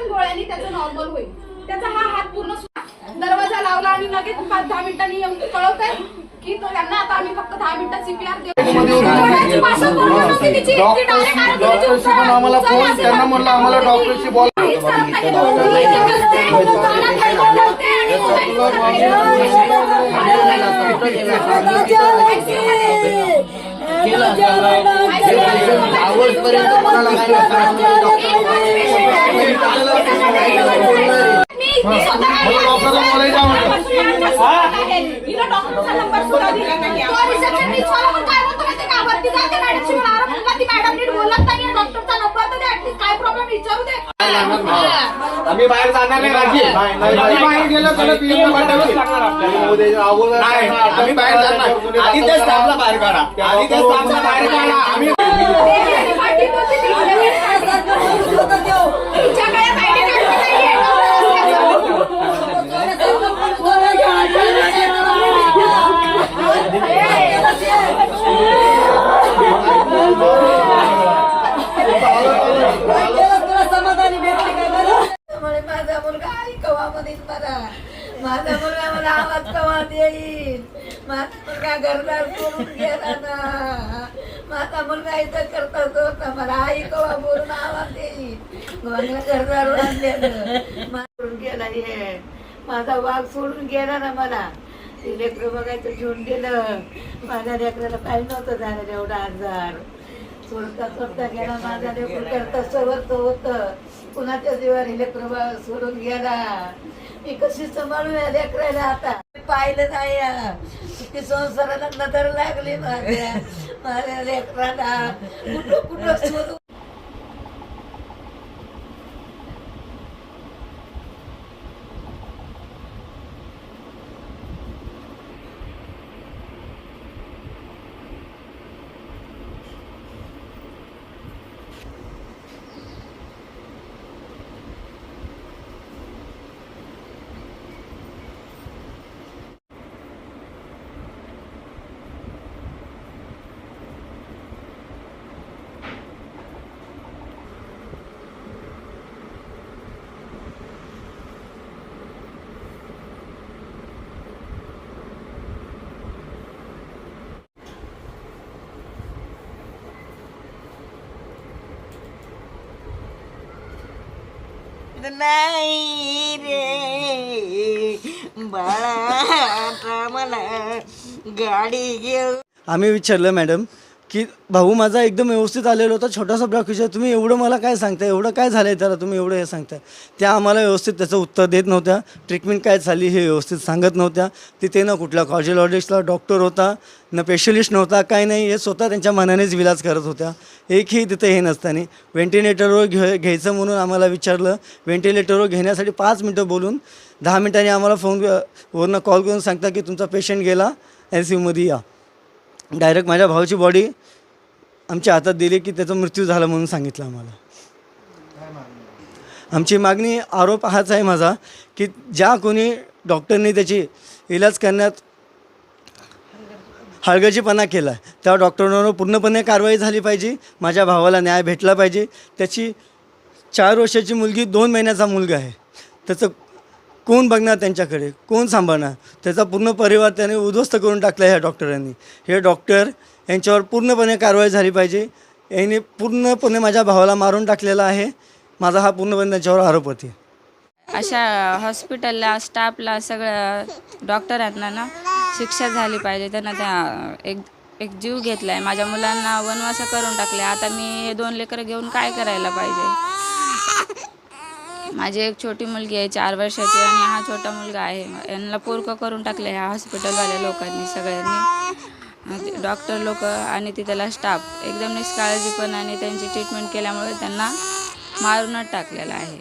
पण गोळ्यांनी त्याचं नॉर्मल होईल. त्याचा हा हात पूर्ण दरवाजा लावला आणि लगेच 5-10 मिनिटांनी येऊन कळवतंय की तो त्यांना आता आम्ही फक्त 10 मिनिटात सीपीआर देऊ. डॉक्टरशी पण आम्हाला फोन त्यांना म्हणलं आम्हाला डॉक्टरशी बोला. आम्ही बाहेर जाणार नाही राजी. बाहेर गेलं तर आम्ही बाहेर जाणार. आधी ते स्टाफला बाहेर काढा. आधी ते स्टाफला बाहेर काढा. आम्ही माझा मुलगा आई कवा म्हणेल माझा मुलगा मला आवाज कवा देईल. माझा मुलगा घरदार सोडून गेला ना. माझा मुलगा इथं करत होता मला आई कवा बोलून आवाज देईल. मला घरदार सोडून गेला. हे माझा वाघ सोडून गेला ना. मला ते लेकरं बघायचं घेऊन गेलं. माझ्या लेकराला काही नव्हतं झालं एवढा आजार. सोडता गेला माझा लेकर करता सवत होत. कुणाच्या जीवावर लेकर सोडून गेला. मी कशी सांभाळू या लेकराला आता. पाहिलं नाही की संसाराला नजर लागली माझ्या लेकराला. कुठं कुठं शोधू. नाही रे बाळा मला गाडी घेऊ. आम्ही विचारलं मॅडम की भाऊ माझा एकदम व्यवस्थित आलेला होता. छोटासा ब्लॉक विचार तुम्ही एवढं मला काय सांगताय. एवढं काय झालं आहे त्याला तुम्ही एवढं हे सांगताय. त्या आम्हाला व्यवस्थित त्याचं उत्तर देत नव्हत्या. ट्रीटमेंट काय झाली हे व्यवस्थित सांगत नव्हत्या. तिथे ना कुठल्या कार्डिओलॉजिस्टला डॉक्टर होता न स्पेशलिस्ट नव्हता. काय नाही हे स्वतः त्यांच्या मनानेच विलाज करत होत्या. एकही तिथे हे नसताना व्हेंटिलेटरवर घ्यायचं म्हणून आम्हाला विचारलं. व्हेंटिलेटरवर घेण्यासाठी 5 मिनटं बोलून 10 मिनटांनी आम्हाला फोनवरनं कॉल करून सांगता की तुमचा पेशंट गेला ICUमध्ये या. डायरेक्ट माझ्या भावाची बॉडी आमच्या हातात दिली की त्याचा मृत्यू झाला म्हणून सांगितलं आम्हाला. आमची मागणी आरोप हाच आहे माझा की ज्या कोणी डॉक्टरने त्याची इलाज करण्यात हलगर्जीपणा केला त्या डॉक्टरांवर पूर्णपणे कारवाई झाली पाहिजे. माझ्या भावाला न्याय भेटला पाहिजे. त्याची 4 वर्षाची मुलगी 2 महिन्याचा मुलगा आहे. त्याचं कोण बघणार त्यांच्याकडे. कोण सांभाळणार. त्याचा पूर्ण परिवार त्याने उद्ध्वस्त करून टाकला ह्या डॉक्टरांनी. हे डॉक्टर यांच्यावर पूर्णपणे कारवाई झाली पाहिजे. यांनी पूर्णपणे माझ्या भावाला मारून टाकलेला आहे. माझा हा पूर्णपणे त्यांच्यावर आरोप होते. अशा हॉस्पिटलला स्टाफला सगळ्या डॉक्टरांना ना शिक्षा झाली पाहिजे. त्यांना त्या एक जीव घेतला आहे. माझ्या मुलांना वनवास करून टाकले. आता मी हे 2 लेकरं घेऊन काय करायला पाहिजे. माझी एक छोटी मुलगी आहे 4 वर्षाची आणि हा छोटा मुलगा आहे. यांना पोरकं करून टाकले ह्या हॉस्पिटलवाल्या लोकांनी सगळ्यांनी. डॉक्टर लोक आणि तिथला स्टाफ एकदम निष्काळजीपणाने त्यांची ट्रीटमेंट केल्यामुळे त्यांना मारूनच टाकलेलं आहे.